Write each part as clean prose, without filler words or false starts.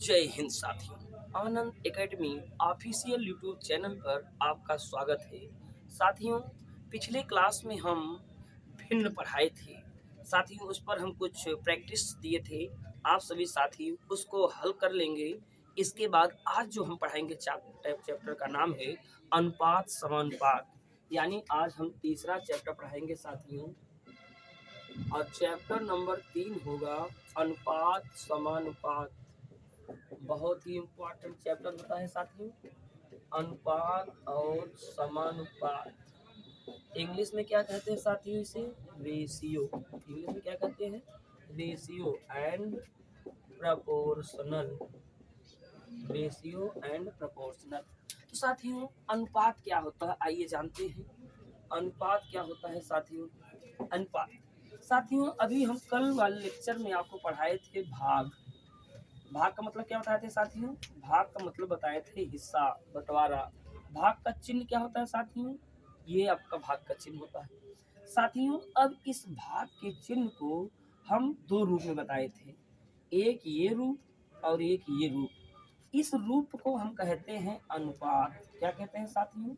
जय हिंद साथियों। आनंद academy official YouTube channel पर आपका स्वागत है। साथियों, पिछले क्लास में हम भिन्न पढ़ाए थे। साथियों, उस पर हम कुछ प्रैक्टिस दिए थे। आप सभी साथी उसको हल कर लेंगे। इसके बाद आज जो हम पढ़ाएंगे चैप्टर का नाम है अनुपात समानुपात। यानी आज हम तीसरा चैप्टर पढ़ाएंगे साथियों, और चैप्टर नंबर 3 होगा अनुपात समानुपात। बहुत ही इम्पोर्टेंट चैप्टर होता है साथियों, अनुपात और समानुपात। इंग्लिश में क्या कहते हैं साथियों इसे? रेशियो। इंग्लिश में क्या कहते हैं? Ratio and proportional. Ratio and proportional. तो साथियों, अनुपात क्या होता है आइए जानते हैं। अनुपात क्या होता है साथियों? अनुपात साथियों, अभी हम कल वाले लेक्चर में आपको पढ़ाए थे भाग। भाग का मतलब क्या बताए थे साथियों? भाग का मतलब बताए थे हिस्सा, बंटवारा। भाग का चिन्ह क्या होता है साथियों? ये आपका भाग का चिन्ह होता है साथियों। अब इस भाग के चिन्ह को हम दो रूप में बताए थे, एक ये रूप और एक ये रूप। इस रूप को हम कहते हैं अनुपात। क्या कहते हैं साथियों?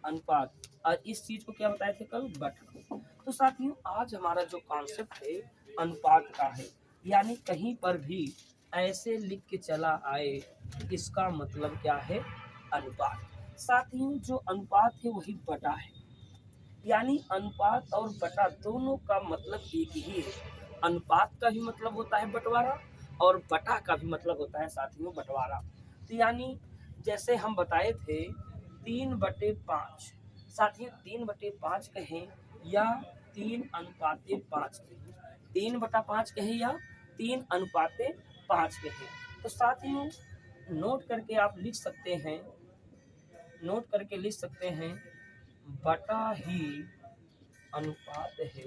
अनुपात। और इस चीज को क्या बताए थे कल? बटा। तो साथियों, आज हमारा जो कॉन्सेप्ट है अनुपात का है। यानी कहीं पर भी ऐसे लिख के चला आए, इसका मतलब क्या है? अनुपात। साथियों, जो अनुपात है वही बटा है। यानी अनुपात और बटा दोनों का मतलब एक ही है। अनुपात का भी मतलब होता है बंटवारा, और बटा का भी मतलब होता है साथियों बंटवारा। तो यानी जैसे हम बताए थे 3/5। साथियों, 3/5 कहें या 3:5 कहें, 3/5 कहें या 3:5 कहें। तो साथियों, नोट करके आप लिख सकते हैं, नोट करके लिख सकते हैं, बटा ही अनुपात है,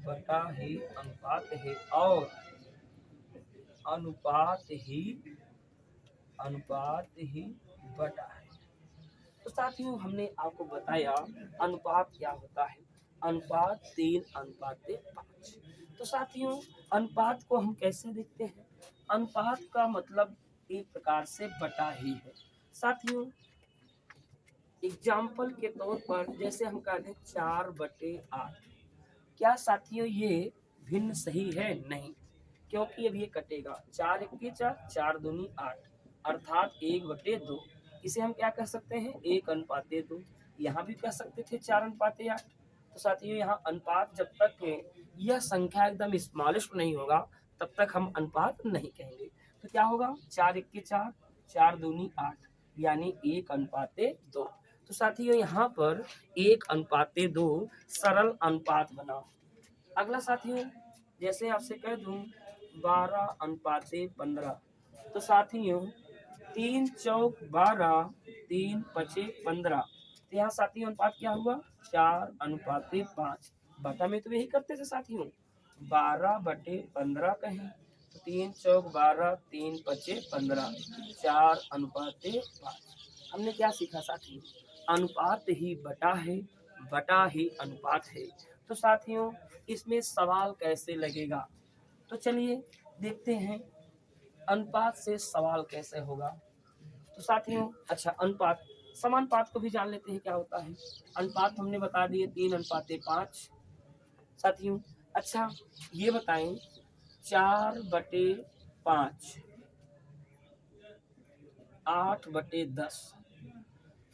बटा ही अनुपात है, और अनुपात ही बटा है। तो साथियों, हमने आपको बताया अनुपात क्या होता है। अनुपात 3:5। तो साथियों, अनुपात को हम कैसे देखते हैं? अनुपात का मतलब एक प्रकार से बटा ही है। साथियों, एग्जाम्पल के तौर पर जैसे हम कहते हैं 4/8। क्या साथियों ये भिन्न सही है? नहीं, क्योंकि अब ये कटेगा। 4 1 4, 4 दूनी 8, अर्थात 1/2। इसे हम क्या कह सकते हैं? 1:2। यहाँ भी कह सकते थे 4:8। तो साथियों, यहाँ अनुपात जब तक यह संख्या एकदम स्मॉलेस्ट नहीं होगा तब तक हम अनुपात नहीं कहेंगे। तो क्या होगा? 4 1 4, 4 दूनी 8, यानी 1:2। तो साथियों, यहाँ पर 1:2 सरल अनुपात बना। अगला साथियों, जैसे आपसे कह दूं 12:15। तो साथियों, 3 चौक 12, 3 पचे 15। तो यहाँ साथियों अनुपात क्या हुआ? 4:5। बटा में तो यही करते थे साथियों, 12/15 कहें तो 3 चौक 12, 3 पचे 15, 4:5। हमने क्या सीखा साथियों? अनुपात ही बटा है, बटा ही अनुपात है। तो साथियों, इसमें सवाल कैसे लगेगा? तो चलिए देखते हैं अनुपात से सवाल कैसे होगा। तो साथियों, अच्छा, अनुपात समानुपात को भी जान लेते हैं क्या होता है। अनुपात हमने बता दिए 3:5 साथियों। अच्छा, ये बताएं 4/5, 8/10।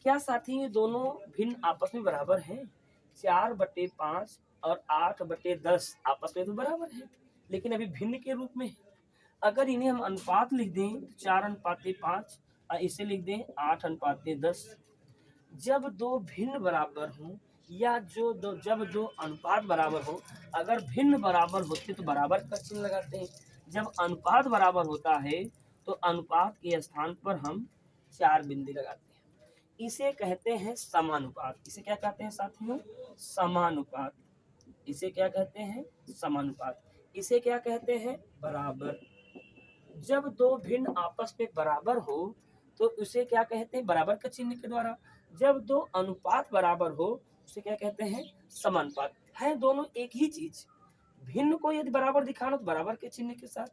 क्या साथी ये दोनों भिन्न आपस में बराबर हैं? 4/5 और 8/10 आपस में तो बराबर है, लेकिन अभी भिन्न के रूप में है। अगर इन्हें हम अनुपात लिख दें तो 4:5 और इसे लिख दें 8:10। जब दो भिन्न बराबर हों, या जब दो अनुपात बराबर हो, अगर भिन्न बराबर होते तो बराबर का चिन्ह लगाते हैं। जब अनुपात बराबर होता है तो अनुपात के स्थान पर हम 4 बिंदु लगाते हैं। इसे कहते हैं समानुपात। इसे क्या कहते हैं साथियों? समानुपात। इसे क्या कहते हैं? समानुपात। इसे क्या कहते हैं? बराबर। जब दो भिन्न आपस में बराबर हो तो उसे क्या कहते हैं? बराबर का चिन्ह के द्वारा। जब दो अनुपात बराबर हो उसे क्या कहते हैं? समानुपात। है दोनों एक ही चीज। भिन्न को यदि बराबर दिखाना तो बराबर के चिन्ह के साथ,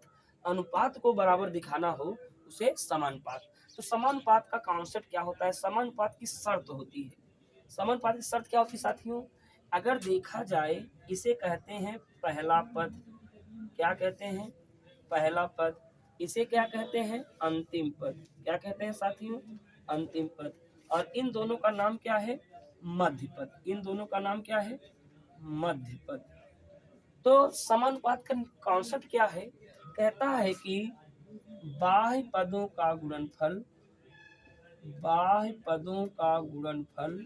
अनुपात को बराबर दिखाना हो उसे समानुपात। तो समानुपात का कॉन्सेप्ट क्या होता है, समानुपात की शर्त होती है। समानुपात की शर्त क्या होती है साथियों, अगर देखा जाए इसे कहते हैं पहला पद, क्या कहते हैं, पहला पद। इसे क्या कहते हैं, अंतिम पद। क्या कहते हैं साथियों, अंतिम पद। और इन दोनों का नाम क्या है, मध्य पद। इन दोनों का नाम क्या है, मध्य पद। तो समानुपात का कॉन्सेप्ट क्या है, कहता है कि बाह्य पदों का गुणनफल, बाह्य पदों का गुणनफल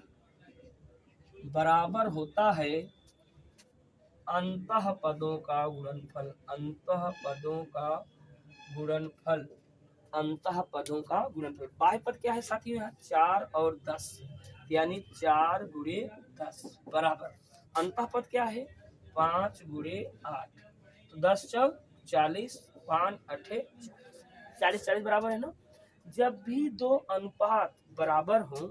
बराबर होता है अंतः पदों का गुणनफल। अंतः पदों का गुणनफल, अंतः पदों का गुणनफल। बाह्य पद क्या है साथियों, यहाँ 4 और 10, यानी 4 गुणे 10 बराबर। अंतः पद क्या है, 5 गुणे 8, तो 10 चौक 40, 5 8 40, 40 बराबर है ना। जब भी दो अनुपात बराबर हो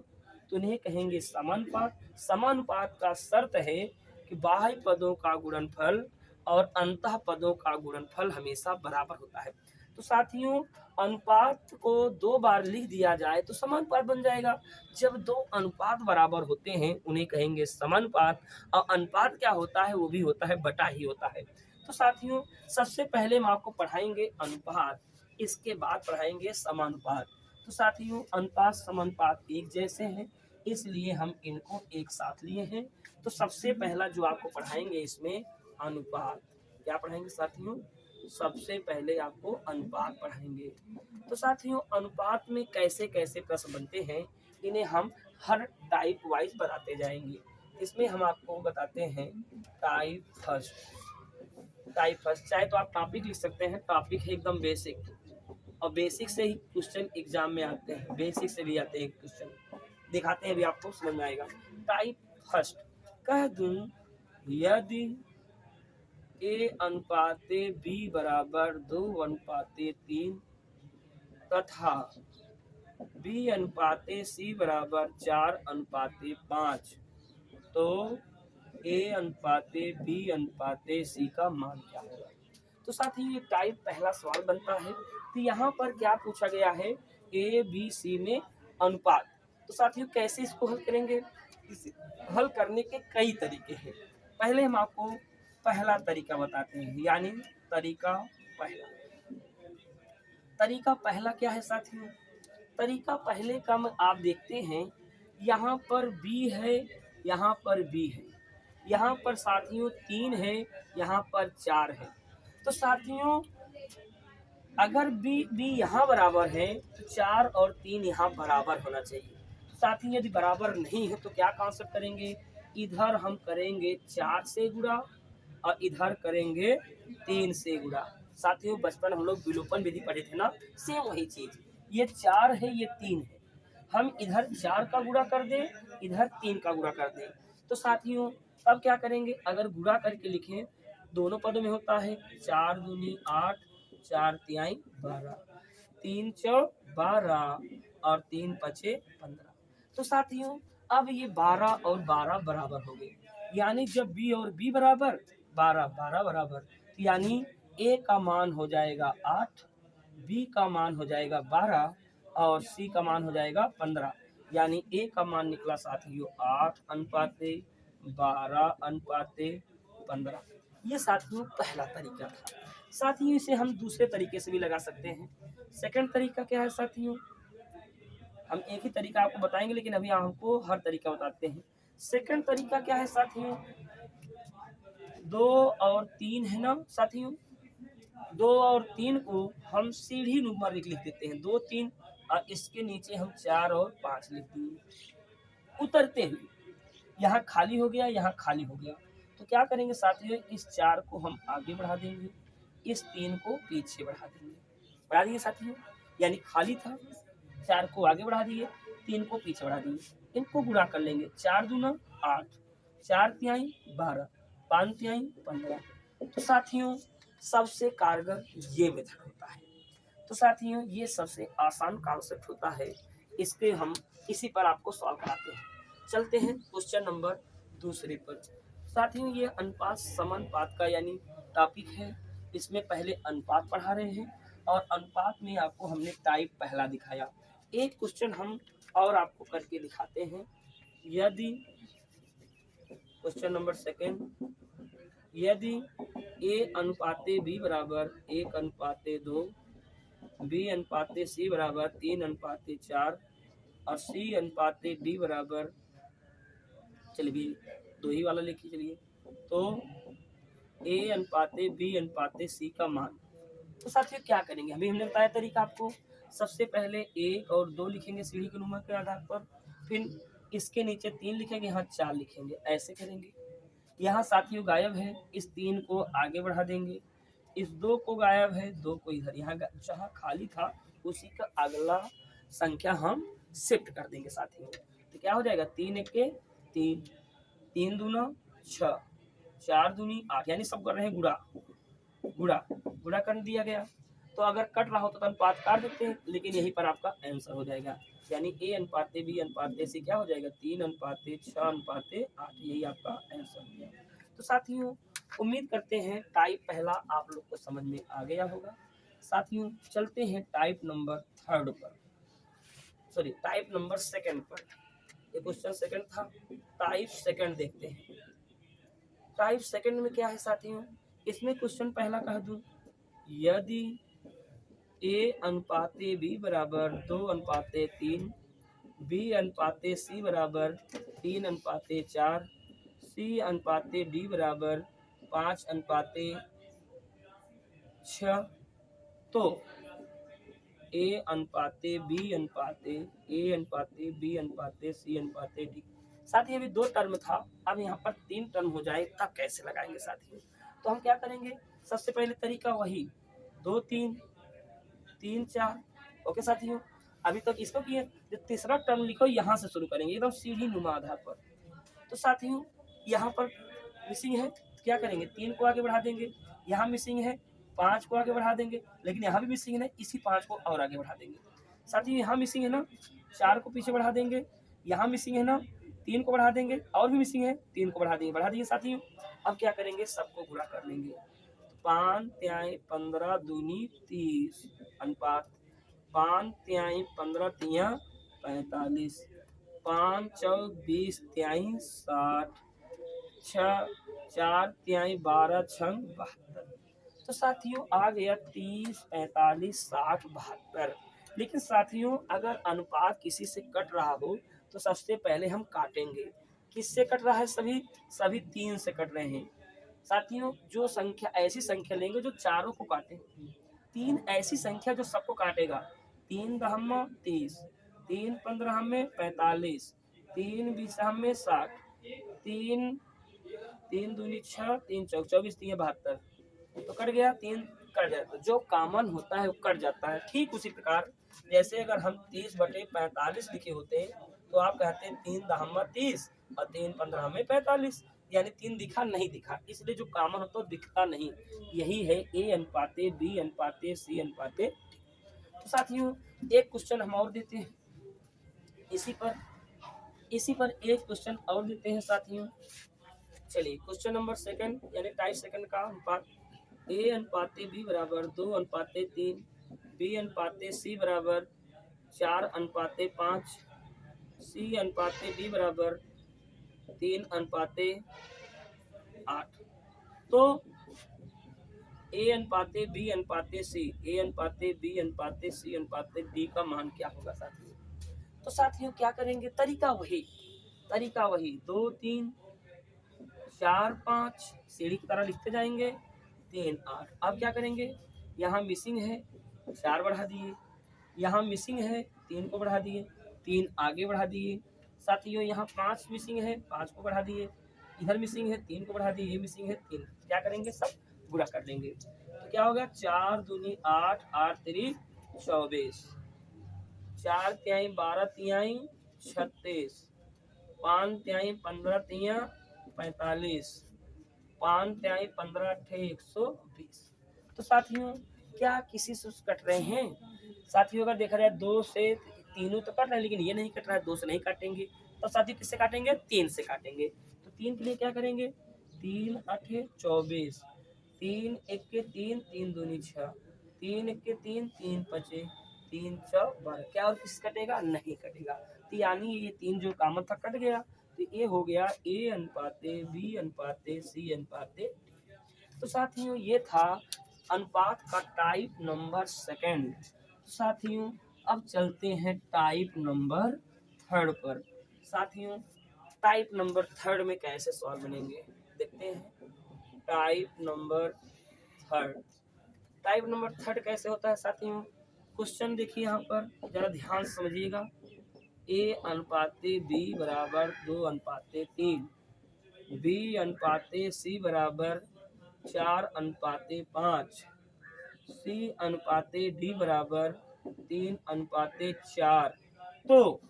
तो उन्हें कहेंगे समानुपात। समानुपात का शर्त है कि बाह्य पदों का गुणनफल और अंतः पदों का गुणनफल हमेशा बराबर होता है। तो साथियों अनुपात को 2 बार लिख दिया जाए तो समानुपात बन जाएगा। जब दो अनुपात बराबर होते हैं उन्हें कहेंगे समानुपात, और अनुपात क्या होता है, वो भी होता है बटा ही होता है। तो साथियों सबसे पहले हम आपको पढ़ाएंगे अनुपात, इसके बाद पढ़ाएंगे समानुपात। तो साथियों अनुपात समानुपात एक जैसे हैं, इसलिए हम इनको एक साथ लिए हैं। तो सबसे पहला जो आपको पढ़ाएंगे इसमें अनुपात। क्या पढ़ाएंगे साथियों, सबसे पहले आपको अनुपात पढ़ाएंगे। तो साथियों अनुपात में कैसे कैसे प्रश्न बनते हैं इन्हें हम हर टाइप वाइज बताते जाएंगे। इसमें हम आपको बताते हैं टाइप फर्स्ट। टाइप फर्स्ट चाहे तो आप टॉपिक लिख सकते हैं, टॉपिक है एकदम बेसिक, और बेसिक से ही क्वेश्चन एग्जाम में आते हैं, बेसिक से भी आते हैं क्वेश्चन, दिखाते हैं भी, आपको समझ में आएगा। टाइप फर्स्ट, कह दूं यदि ए अनुपाते बी बराबर 2 अनुपाते 3 तथा बी अनुपाते सी बराबर 4 अनुपाते 5, तो ए अनुपाते बी अनुपाते सी का मान क्या होगा। तो साथियों ये टाइप पहला सवाल बनता है। तो यहाँ पर क्या पूछा गया है, ए बी सी में अनुपात। तो साथियों कैसे इसको हल करेंगे, इसे हल करने के कई तरीके हैं। पहले हम आपको पहला तरीका बताते हैं, यानी तरीका पहला। तरीका पहला क्या है साथियों, तरीका पहले का आप देखते हैं, यहाँ पर बी है, यहाँ पर बी है, यहाँ पर साथियों 3 है, यहाँ पर 4 है। तो साथियों अगर बी यहाँ बराबर है तो 4 और 3 यहाँ बराबर होना चाहिए। साथियों यदि बराबर नहीं है तो क्या कॉन्सेप्ट करेंगे, इधर हम करेंगे 4 से गुणा और इधर करेंगे 3 से गुणा। साथियों बचपन हम लोग विलोपन विधि पढ़े थे ना, सेम वही चीज। ये 4 है, ये 3 है, हम इधर 4 का गुणा कर दें, इधर 3 का गुणा कर दें। तो साथियों अब क्या करेंगे, अगर गुणा करके लिखें दोनों पदों में होता है 4 दूनी 8, 4 तिहाई 12, 3 चौक 12 और 3 पचे 15। तो साथियों अब ये 12 और 12 बराबर हो गए, यानी जब बी और बी बराबर 12 12 बराबर, यानी ए का मान हो जाएगा 8, बी का मान हो जाएगा 12 और सी का मान हो जाएगा 15, यानी ए का मान निकला साथियों 8 अनुपाते 12 अनुपाते 15। ये साथियों पहला तरीका था। साथियों इसे हम दूसरे तरीके से भी लगा सकते हैं। सेकंड तरीका क्या है साथियों, हम एक ही तरीका आपको बताएंगे लेकिन अभी हमको हर तरीका बताते हैं। सेकंड तरीका क्या है साथियों, 2 और 3 है ना साथियों, 2 और 3 को हम सीढ़ी नुमा लिख देते हैं, 2 3 और इसके नीचे हम 4 और 5 लिख देंगे उतरते हुए। यहाँ खाली हो गया, यहाँ खाली हो गया, तो क्या करेंगे साथियों, इस 4 को हम आगे बढ़ा देंगे, इस 3 को पीछे बढ़ा देंगे। बढ़ा दिए साथियों, यानी खाली था, 4 को आगे बढ़ा दिए, 3 को पीछे बढ़ा दिए। इनको गुणा कर लेंगे, 4 दूना 8, 4 तिहाई 12, 5 तिहाई 15। तो साथियों सबसे कारगर ये मेथड होता है। तो साथियों ये सबसे आसान कॉन्सेप्ट होता है, इसके हम इसी पर आपको सॉल्व कराते हैं। चलते हैं क्वेश्चन नंबर दूसरे पर। साथियों ये अनुपात समानुपात का यानी टॉपिक है, इसमें पहले अनुपात पढ़ा रहे हैं और अनुपात में आपको हमने टाइप पहला दिखाया। एक क्वेश्चन हम और आपको करके दिखाते हैं। यदि क्वेश्चन नंबर सेकेंड, यदि ए अनुपाते बी बराबर 1:2, बी अनुपाते सी बराबर 3:4 और सी अनुपाते डी बराबर, चलिए 2 ही वाला लिखिए। चलिए तो ए अनुपाते बी अनुपाते सी का मान। तो साथियों क्या करेंगे, अभी हमने बताया तरीका आपको। सबसे पहले 1 और 2 लिखेंगे सीढ़ी के नुमा के आधार पर, फिर इसके नीचे 3 लिखेंगे, यहाँ 4 लिखेंगे, ऐसे करेंगे। यहाँ साथियों गायब है, इस 3 को आगे बढ़ा देंगे, इस 2 को गायब है, 2 को इधर, यहाँ जहाँ खाली था उसी का अगला संख्या हम शिफ्ट कर देंगे साथियों। तो क्या हो जाएगा, 3 1 के 3, 3 दूना 6, 4 दूनी 8, यानी सब कर रहे हैं गुणा, गुणा गुणा कर दिया गया। तो अगर कट रहा होता तो अनुपात काट देते हैं, लेकिन यहीं पर आपका आंसर हो जाएगा, यानी ए अनुपाते बी अनुपाते सी क्या हो जाएगा, 3:6:8, यही आपका आंसर हो जाएगा। तो साथियों उम्मीद करते हैं टाइप पहला आप लोग को समझ में आ गया होगा। साथियों चलते हैं टाइप नंबर थर्ड पर, सॉरी टाइप नंबर सेकंड पर। ये क्वेश्चन सेकंड था, टाइप सेकंड देखते हैं। टाइप सेकंड में क्या है साथियों, इसमें क्वेश्चन पहला कह दूं, यदि ए अनुपाते बी बराबर 2:3, बी अनुपाते सी बराबर 3:4, सी अनुपाते डी बराबर 5:6, तो ए अनुपाते बी अनुपाते सी अनुपाते डी। साथ ही अभी 2 टर्म था, अब यहाँ पर 3 टर्म हो जाए तब कैसे लगाएंगे साथियों। तो हम क्या करेंगे, सबसे पहले तरीका वही 2 3 3 4। ओके साथियों, अभी तक इसको किए, जो तीसरा टर्म लिखो यहाँ से शुरू करेंगे एकदम सीढ़ी नुमा आधार पर। तो साथियों यहाँ पर मिसिंग है, क्या करेंगे, 3 को आगे बढ़ा देंगे, यहाँ मिसिंग है 5 को आगे बढ़ा देंगे, लेकिन यहाँ भी मिसिंग है, इसी 5 को और आगे बढ़ा देंगे। साथियों यहाँ मिसिंग है ना, 4 को पीछे बढ़ा देंगे, यहाँ मिसिंग है ना, 3 को बढ़ा देंगे, और भी मिसिंग है 3 को बढ़ा देंगे, बढ़ा दिए साथियों। अब क्या करेंगे, सबको गुणा कर लेंगे, 5 तिहाई 15 दूनी 30 अनुपात 5 तिहाई 15 तिया 45, 5 चौक 20 तिहाई 60, 4 तिहाई 12 छंग 72। तो साथियों आ गया 30 45 60 72। लेकिन साथियों अगर अनुपात किसी से कट रहा हो तो सबसे पहले हम काटेंगे। किससे कट रहा है, सभी 3 से कट रहे हैं साथियों। जो संख्या ऐसी संख्या लेंगे जो चारों को काटे, 3 ऐसी संख्या जो सबको काटेगा, 3 दहम्मा 30, 3 15 में 45, 3 20 में 60, 3 दूनी 6, 3 चौक 24, 3 72। तो कट गया, 3 कट जाता है, जो कॉमन होता है वो कट जाता है। ठीक उसी प्रकार जैसे अगर हम 30/45 लिखे होते हैं तो आप कहते हैं 3 दहम्मा 30 और 3 15 में 45, यानी 3 दिखा नहीं दिखा, इसलिए जो कॉमन होता है दिखता नहीं। यही है ए अनुपाते बी अनुपाते सी अनुपाते। तो साथियों एक क्वेश्चन हम और देते हैं इसी पर एक क्वेश्चन और देते हैं साथियों। चलिए क्वेश्चन नंबर सेकंड यानी टाइप सेकंड का अनुपात, ए अनुपाते बी बराबर 2:3, बी अनुपाते सी बराबर 4:5, सी अनुपाते डी बराबर 3:8। तो ए अनुपाते बी अनुपाते सी, ए अनुपाते बी अनुपाते सी अनुपाते डी का मान क्या होगा साथियों। तो साथियों क्या करेंगे, तरीका वही 2 3 4 5 सीढ़ी की तरह लिखते जाएंगे, 3 8। अब क्या करेंगे, यहाँ मिसिंग है 4 बढ़ा दिए, यहाँ मिसिंग है 3 को बढ़ा दिए, 3 आगे बढ़ा दिए साथियों। यहाँ 5 मिसिंग है 5 को बढ़ा दिए, इधर मिसिंग है 3 को बढ़ा दिए, ये मिसिंग है 3। क्या करेंगे, सब गुणा कर लेंगे। तो क्या होगा, 4 दूनी 8, 8 3 24, 4 तिहाई 12 तिहाई 36, 5 तिहाई 15 तिया 45, 5 तिहाई 15 अट्ठे 120। तो साथियों क्या किसी से कट रहे हैं साथियों, अगर देखा जाए 2 से तीनों तो कट रहे हैं, लेकिन ये नहीं कट रहा है, 2 से नहीं काटेंगे। तो साथियों किससे काटेंगे, 3 से काटेंगे। तो 3 के लिए क्या करेंगे, 3 8 24, तीन एक के तीन, तीन दूनी छः, तीन एक के तीन, तीन पचे, तीन चौ बारह। क्या और किस कटेगा? नहीं कटेगा। तो यानी ये तीन जो कॉमन था कट गया। तो ये हो गया ए अनुपाते बी अनुपाते सी अनुपाते। तो साथियों ये था अनुपात का टाइप नंबर सेकंड। तो साथियों अब चलते हैं टाइप नंबर थर्ड पर। साथियों टाइप नंबर थर्ड में कैसे सॉल्व बनेंगे देखते हैं। Type number third, type number third कैसे होता है साथियों? क्वेश्चन देखिए यहाँ पर, जरा ध्यान से समझिएगा। ए अनुपाते बी बराबर 2:3, बी अनुपाते सी बराबर 4:5, सी अनुपाते डी बराबर 3:4। तो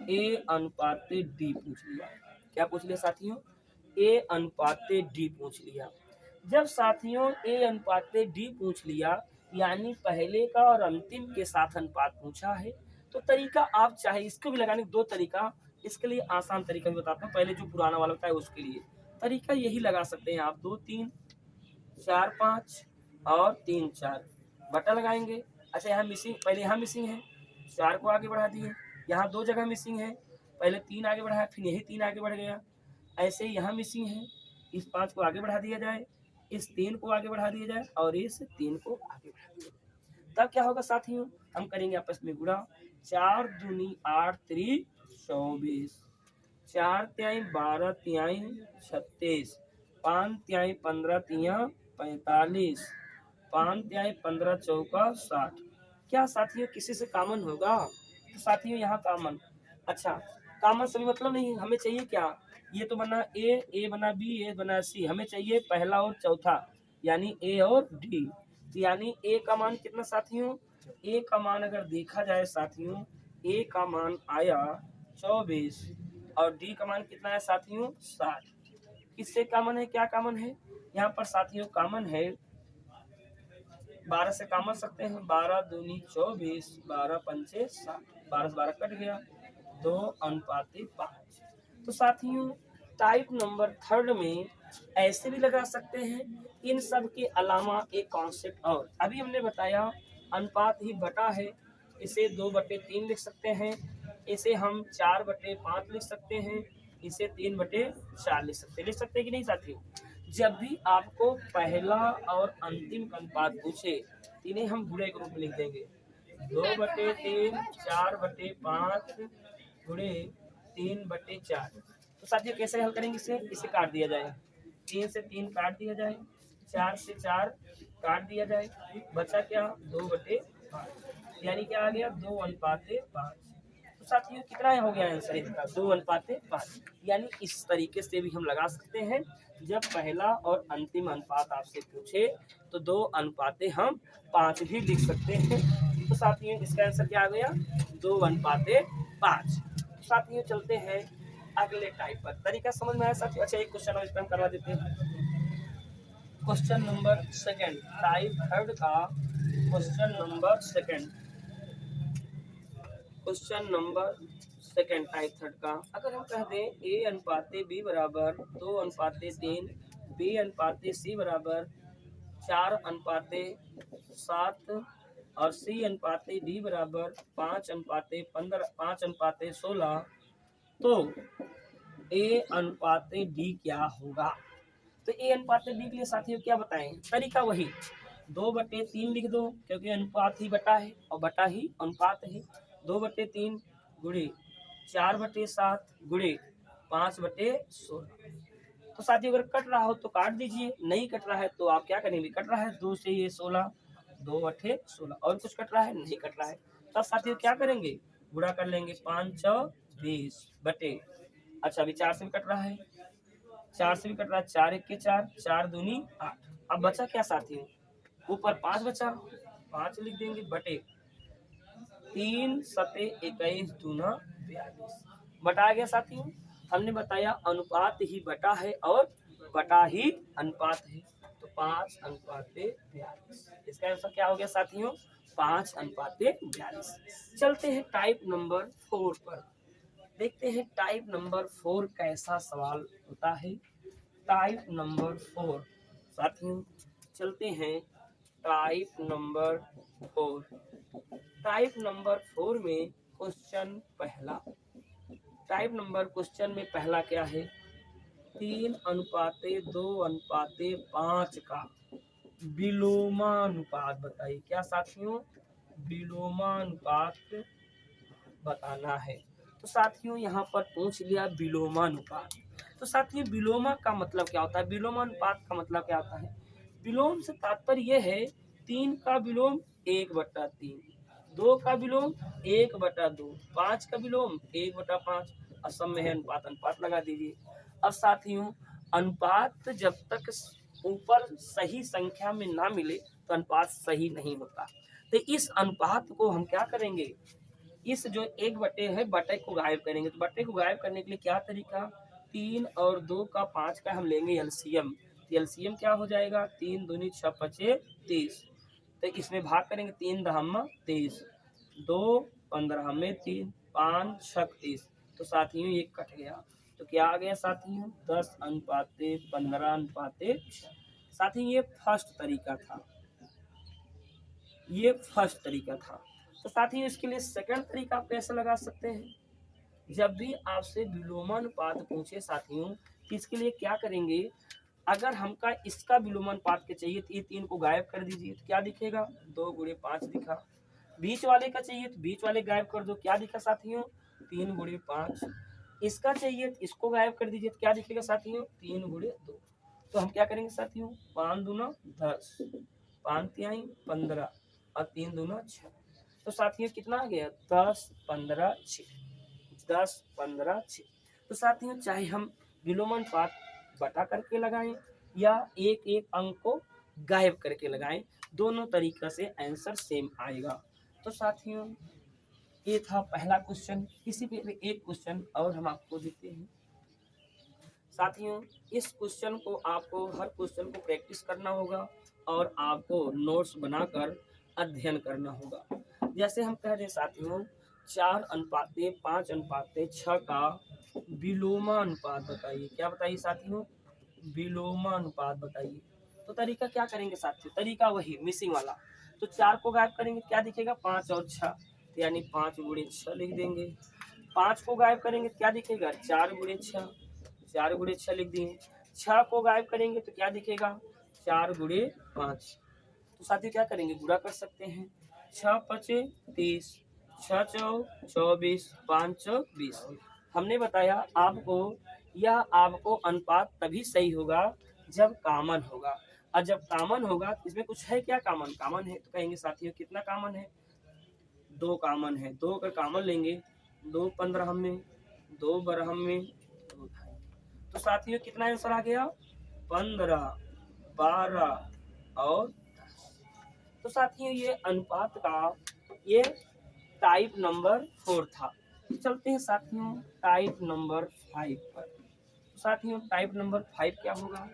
ए अनुपाते डी पूछ लिया। क्या पूछ लिया साथियों? ए अनुपाते डी पूछ लिया। जब साथियों ए अनुपाते डी पूछ लिया, यानी पहले का और अंतिम के साथ अनुपात पूछा है, तो तरीका आप चाहे इसको भी लगाने, दो तरीका। इसके लिए आसान तरीका भी बताता हूँ, पहले जो पुराना वाला होता है उसके लिए तरीका यही लगा सकते हैं आप। 2 3 4 5 और 3 4 बटा लगाएंगे। अच्छा यहाँ मिसिंग, पहले यहाँ मिसिंग है, 4 को आगे बढ़ा दिए। यहाँ दो जगह मिसिंग है, पहले 3 आगे बढ़ाया, फिर यही 3 आगे बढ़ गया। ऐसे ही यहाँ मिसिंग है, इस 5 को आगे बढ़ा दिया जाए, इस 3 को आगे बढ़ा दिया जाए और इस 3 को आगे बढ़ा दिया जाए। तब क्या होगा साथियों? हम करेंगे आपस में गुणा। 4 दूनी 8 3 24, 4 तिहाई 12 तिहाई 36, 5 तिहाई 15 तिया 45, 5 तिहाई 15 चौका 60। क्या साथियों किसी से कॉमन होगा? तो साथियों यहाँ कॉमन, अच्छा कॉमन से भी मतलब नहीं, हमें चाहिए क्या? ये तो बना ए बना बी, ए बना सी, हमें चाहिए पहला और चौथा, यानी ए और डी। तो यानी ए का मान कितना साथियों? ए का मान अगर देखा जाए साथियों, ए का मान आया 24 और डी का मान कितना है साथियों? 60। किससे कॉमन है? क्या कॉमन है यहाँ पर साथियों? कॉमन है 12 से कॉमन सकते हैं, 12 दूनी 24, 12 पंचे 60, 12 से 12 कट गया, 2:5। तो साथियों टाइप नंबर थर्ड में ऐसे भी लगा सकते हैं। इन सब के अलावा एक कॉन्सेप्ट और अभी हमने बताया, अनुपात ही बटा है, इसे 2/3 लिख सकते हैं, इसे हम 4/5 लिख सकते हैं, इसे 3/4 लिख सकते हैं कि नहीं साथियों? जब भी आपको पहला और अंतिम अनुपात पूछे, इन्हें हम गुणे के रूप में लिख देंगे। 2/3, 4/5 गुणे 3/4। तो साथियों कैसे हल करेंगे इसे? इसे काट दिया जाए, 3 से 3 काट दिया जाए, 4 से 4 काट दिया जाए, बचा क्या? 2/5, यानी क्या आ गया? 2:5। तो साथियों कितना हो गया आंसर इसका? 2:5। यानी इस तरीके से भी हम लगा सकते हैं। जब पहला और अंतिम अनुपात आपसे पूछे तो 2:5 भी लिख सकते हैं। तो साथियों इसका आंसर क्या आ गया? 2:5। साथियों चलते हैं अगले टाइप पर। तरीका समझ में आया साथियों? अच्छा एक क्वेश्चन और इस पर हम करवा देते हैं। Question number second, type third का question number second. Question number second type third का अगर हम कह दें ए अनुपाते बी बराबर 2:3, बी अनुपाते सी बराबर 4:7 और सी अनुपाते डी बराबर 5:15, 5:16, तो ए अनुपाते डी क्या होगा? तो ए अनुपाते डी के लिए साथियों क्या बताएं? तरीका वही, 2/3 लिख दो, क्योंकि अनुपात ही बटा है और बटा ही अनुपात है। 2/3 गुणे 4/7 गुणे 5/16। तो साथियों अगर कट रहा हो तो काट दीजिए, नहीं कट रहा है तो आप क्या करेंगे? कट रहा है 2 से ये 16, 2/16 और कुछ कट रहा है? नहीं कट रहा है। तब साथियों क्या करेंगे? गुणा कर लेंगे, 5 × 20 बटे, अच्छा अभी 4 से भी कट रहा है, 4 से भी कट रहा है, 4 1 के 4, 4 दूनी 8। अब बचा क्या साथियों? ऊपर 5 बचा, 5 लिख देंगे बटे 3 सते 21 दूना 42। बटा गया साथियों। हमने बताया अनुपात ही बटा है और बटा ही अनुपात है, तो 5:42। इसका आंसर क्या हो गया साथियों? 5:42। चलते हैं टाइप नंबर 4 पर, देखते हैं टाइप नंबर 4 कैसा सवाल होता है। टाइप नंबर 4 साथियों चलते हैं टाइप नंबर 4। टाइप नंबर 4 में क्वेश्चन पहला, टाइप नंबर क्वेश्चन में पहला क्या है, 3:2:5 का विलोमानुपात बताइए। क्या साथियों, विलोमानुपात बताना है। तो साथियों यहाँ पर पूछ लिया विलोमानुपात। तो साथियों विलोमा का मतलब क्या होता है, विलोमानुपात का मतलब क्या होता है। विलोम से तात्पर्य यह है 3 का विलोम 1/3, 2 का विलोम 1/2, 5 का विलोम 1/5। असम में है अनुपात, अनुपात लगा दीजिए। अब साथियों अनुपात जब तक ऊपर सही संख्या में ना मिले तो अनुपात सही नहीं होता। तो इस अनुपात को हम क्या करेंगे, इस जो 1 है बटे को गायब करेंगे। तो बटे को गायब करने के लिए क्या तरीका, 3 और 2 का 5 का हम लेंगे एलसीएम। एलसीएम क्या हो जाएगा, 3 दूनी 6 पचे 30। तो इसमें भाग करेंगे, 3 दहम 23, 2 15 में 3, 5 6 30। तो साथियों ये कट गया। तो क्या आ गया साथियों, 10:15:6। साथियों ये फर्स्ट तरीका था, ये फर्स्ट तरीका था। तो साथियों इसके लिए सेकंड तरीका आप कैसे लगा सकते हैं, जब भी आपसे विलोमानुपात पूछे साथियों तो इसके लिए क्या करेंगे, अगर हमका इसका विलोमानुपात के चाहिए तो ये 3 को गायब कर दीजिए। तो क्या दिखेगा, 2 गुणे 5 दिखा। बीच वाले का चाहिए तो बीच वाले गायब कर दो, क्या दिखा साथियों, 3 गुणे 5। इसका चाहिए तो इसको गायब कर दीजिए, तो क्या दिखेगा साथियों, 3 गुणे 2। तो हम क्या करेंगे साथियों, 5 दूना 10, 5 तिहाई 15 और 3 दूना 6। तो साथियों कितना आ गया, 10 15 6, 10 15 6। तो साथियों चाहे हम विलोमानुपात बटा करके लगाएं या एक एक अंक को गायब करके लगाएं, दोनों तरीका से आंसर सेम आएगा। तो साथियों ये था पहला क्वेश्चन। इसी पे एक क्वेश्चन और हम आपको देते हैं। साथियों इस क्वेश्चन को आपको हर क्वेश्चन को प्रैक्टिस करना होगा और आपको नोट्स बनाकर अध्ययन करना होगा। जैसे हम कह रहे साथियों 4:5:6 का विलोमानुपात बताइए। क्या बताइए साथियों, विलोमानुपात बताइए। तो तरीका क्या करेंगे साथियों, तरीका वही मिसिंग वाला। तो 4 को गायब करेंगे, क्या दिखेगा, 5 और 6, तो यानी 5 गुणे 6 लिख देंगे। 5 को गायब करेंगे क्या दिखेगा, 4 गुणे 6, 4 गुणे 6 लिख दिए। 6 को गायब करेंगे तो क्या दिखेगा, 4 गुणे 5। तो साथियों क्या करेंगे, गुणा कर सकते हैं। 6 पचे 30, 6 चौ 24, 5 चौ 20। हमने बताया आपको यह आपको अनुपात तभी सही होगा जब कॉमन होगा, और जब कॉमन होगा इसमें कुछ है क्या, कॉमन कॉमन है। तो कहेंगे साथियों कितना कॉमन है, 2 कॉमन है। 2 अगर कॉमन लेंगे, 2 15 में, 2 12 में, 2 ढाई। तो साथियों कितना आंसर आ गया, 15 12 और 10। तो साथियों ये अनुपात का ये टाइप नंबर 4 था। चलते हैं साथियों टाइप नंबर 5 पर। तो साथियों टाइप नंबर 5 क्या होगा,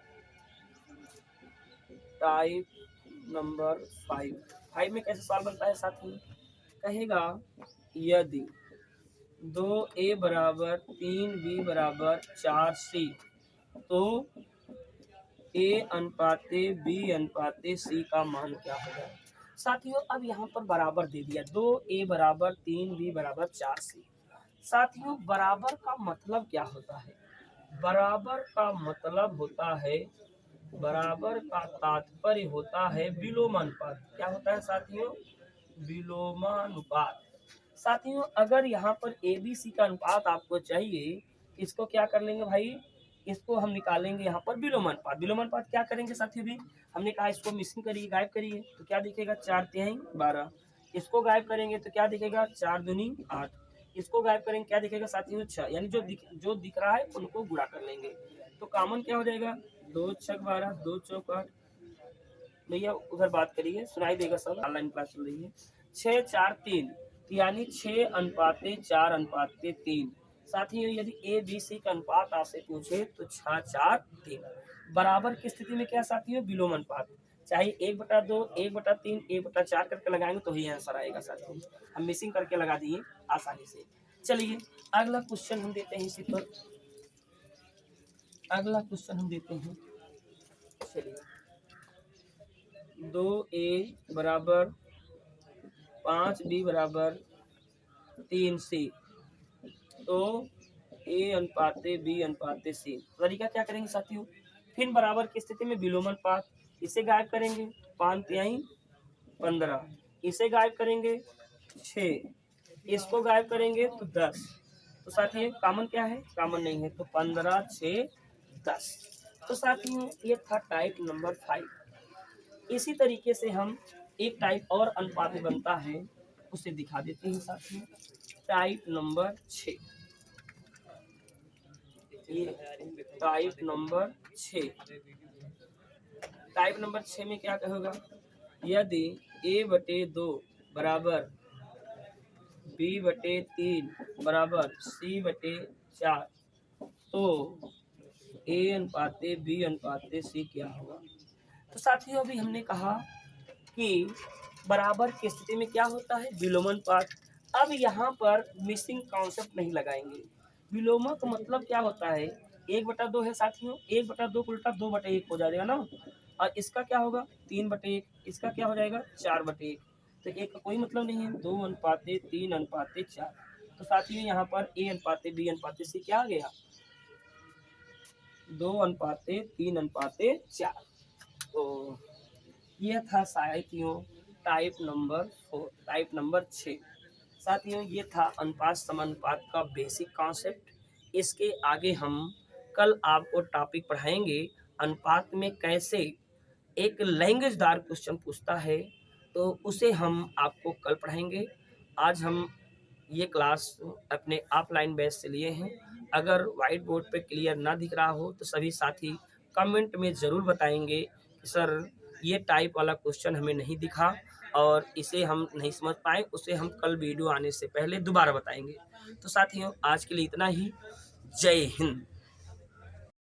टाइप नंबर 5 में कैसे सवाल बनता है साथियों, कहेगा यदि 2a बराबर 3b बराबर 4c तो a अनुपाते b अनुपाते c का मान क्या होगा। साथियों अब यहाँ पर बराबर दे दिया, 2a बराबर 3b बराबर 4c। साथियों बराबर का मतलब क्या होता है, बराबर का मतलब होता है, बराबर का तात्पर्य होता है विलोमानुपात। क्या होता है साथियों, विलोमानुपात। साथियों अगर यहाँ पर ए बी सी का अनुपात आपको चाहिए, इसको क्या कर लेंगे भाई, इसको हम निकालेंगे यहाँ पर विलोमानुपात। विलोमानुपात क्या करेंगे साथियों, भी हमने कहा इसको मिसिंग करिए, गायब करिए। तो क्या दिखेगा, 4 तिहाई 12। इसको गायब करेंगे तो क्या दिखेगा, 4 दूनी 8। इसको गायब करेंगे क्या दिखेगा साथियों, 6। यानी जो दिख रहा है उनको गुणा कर लेंगे। तो कॉमन क्या हो जाएगा, 2 6 12, 2 चौक 8। भैया उधर बात करिए, सुनाई देगा सब, ऑनलाइन क्लास चल रही है। 6 4 3, यानी 6 अनुपाते 4 अनुपाते 3। साथियों यदि ए बी सी का अनुपात आपसे पूछे तो 6 4 3। बराबर की स्थिति में क्या साथियों, विलोम अनुपात। चाहे 1/2, 1/3, 1/4 करके लगाएंगे तो ही आंसर आएगा साथियों। हम मिसिंग करके लगा दिए आसानी से। चलिए अगला क्वेश्चन हम देते हैं इसी पर, अगला क्वेश्चन हम देते हैं। चलिए 2A बराबर 5B बराबर 3C। तो A अनुपाते B अनुपाते C। तरीका क्या करेंगे साथियों, फिर बराबर की स्थिति में विलोमन पात, इसे गायब करेंगे 5 तिहाई 15, इसे गायब करेंगे 6, इसको गायब करेंगे तो 10। तो साथियों कॉमन क्या है, कॉमन नहीं है, तो 15 6 10। तो साथियों ये था टाइप नंबर 5। इसी तरीके से हम एक टाइप और अनुपात में बनता है, उसे दिखा देते हैं साथियों। टाइप नंबर 6, ये टाइप नंबर 6। टाइप नंबर 6 में क्या कहोगा, यदि A/2 बराबर B/3 बराबर C/4, तो A अनुपाते B अनुपाते C क्या होगा। तो साथियों अभी हमने कहा कि बराबर की स्थिति में क्या होता है, विलोमन पात। अब यहाँ पर मिसिंग कॉन्सेप्ट नहीं लगाएंगे। विलोमन का मतलब क्या होता है, 1/2 है साथियों, 1/2 को उल्टा 2/1 हो जाएगा ना, और इसका क्या होगा 3/1, इसका क्या हो जाएगा 4/1। तो एक का कोई मतलब नहीं है, 2 अनुपाते 3 अनुपाते 4। तो साथियों यहाँ पर A अनुपाते B अनुपाते C क्या आ गया, 2 अनुपाते 3 अनुपाते 4। तो यह था साथियों टाइप नंबर 4, टाइप नंबर 6। साथियों ये था अनुपात समानुपात का बेसिक कॉन्सेप्ट। इसके आगे हम कल आपको टॉपिक पढ़ाएंगे अनुपात में कैसे एक लैंग्वेजदार क्वेश्चन पूछता है, तो उसे हम आपको कल पढ़ाएंगे। आज हम ये क्लास अपने ऑफलाइन बैच से लिए हैं। अगर वाइट बोर्ड पे क्लियर ना दिख रहा हो तो सभी साथी कमेंट में ज़रूर बताएंगे कि सर ये टाइप वाला क्वेश्चन हमें नहीं दिखा और इसे हम नहीं समझ पाए, उसे हम कल वीडियो आने से पहले दोबारा बताएंगे। तो साथियों आज के लिए इतना ही। जय हिंद।